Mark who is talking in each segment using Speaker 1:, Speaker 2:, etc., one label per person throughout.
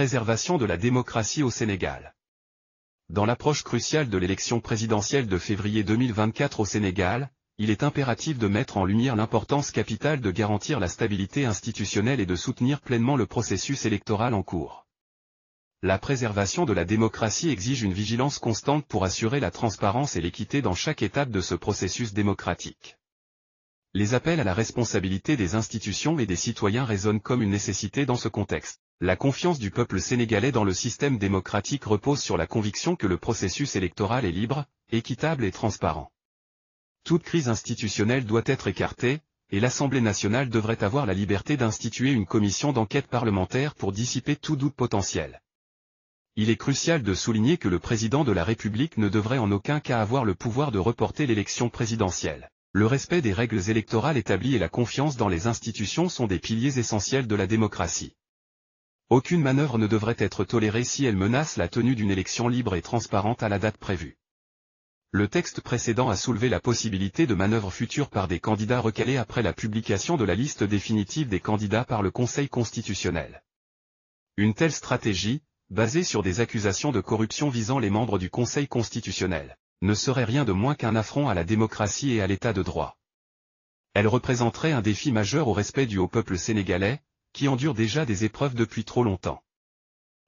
Speaker 1: Préservation de la démocratie au Sénégal. Dans l'approche cruciale de l'élection présidentielle de février 2024 au Sénégal, il est impératif de mettre en lumière l'importance capitale de garantir la stabilité institutionnelle et de soutenir pleinement le processus électoral en cours. La préservation de la démocratie exige une vigilance constante pour assurer la transparence et l'équité dans chaque étape de ce processus démocratique. Les appels à la responsabilité des institutions et des citoyens résonnent comme une nécessité dans ce contexte. La confiance du peuple sénégalais dans le système démocratique repose sur la conviction que le processus électoral est libre, équitable et transparent. Toute crise institutionnelle doit être écartée, et l'Assemblée nationale devrait avoir la liberté d'instituer une commission d'enquête parlementaire pour dissiper tout doute potentiel. Il est crucial de souligner que le président de la République ne devrait en aucun cas avoir le pouvoir de reporter l'élection présidentielle. Le respect des règles électorales établies et la confiance dans les institutions sont des piliers essentiels de la démocratie. Aucune manœuvre ne devrait être tolérée si elle menace la tenue d'une élection libre et transparente à la date prévue. Le texte précédent a soulevé la possibilité de manœuvres futures par des candidats recalés après la publication de la liste définitive des candidats par le Conseil constitutionnel. Une telle stratégie, basée sur des accusations de corruption visant les membres du Conseil constitutionnel, ne serait rien de moins qu'un affront à la démocratie et à l'état de droit. Elle représenterait un défi majeur au respect dû au peuple sénégalais, qui endure déjà des épreuves depuis trop longtemps.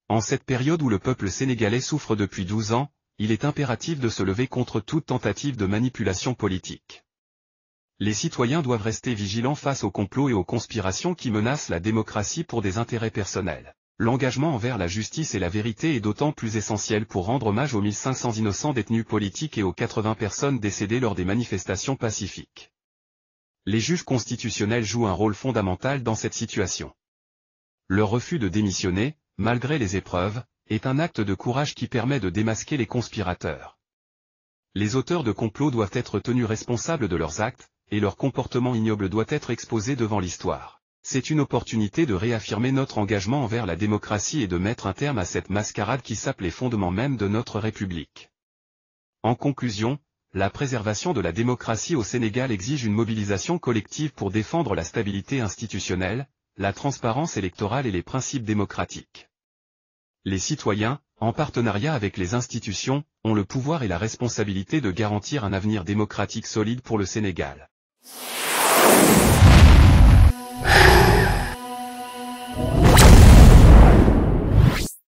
Speaker 1: En cette période où le peuple sénégalais souffre depuis 12 ans, il est impératif de se lever contre toute tentative de manipulation politique. Les citoyens doivent rester vigilants face aux complots et aux conspirations qui menacent la démocratie pour des intérêts personnels. L'engagement envers la justice et la vérité est d'autant plus essentiel pour rendre hommage aux 1500 innocents détenus politiques et aux 80 personnes décédées lors des manifestations pacifiques. Les juges constitutionnels jouent un rôle fondamental dans cette situation. Leur refus de démissionner, malgré les épreuves, est un acte de courage qui permet de démasquer les conspirateurs. Les auteurs de complots doivent être tenus responsables de leurs actes, et leur comportement ignoble doit être exposé devant l'histoire. C'est une opportunité de réaffirmer notre engagement envers la démocratie et de mettre un terme à cette mascarade qui sape les fondements même de notre République. En conclusion, la préservation de la démocratie au Sénégal exige une mobilisation collective pour défendre la stabilité institutionnelle, la transparence électorale et les principes démocratiques. Les citoyens, en partenariat avec les institutions, ont le pouvoir et la responsabilité de garantir un avenir démocratique solide pour le Sénégal.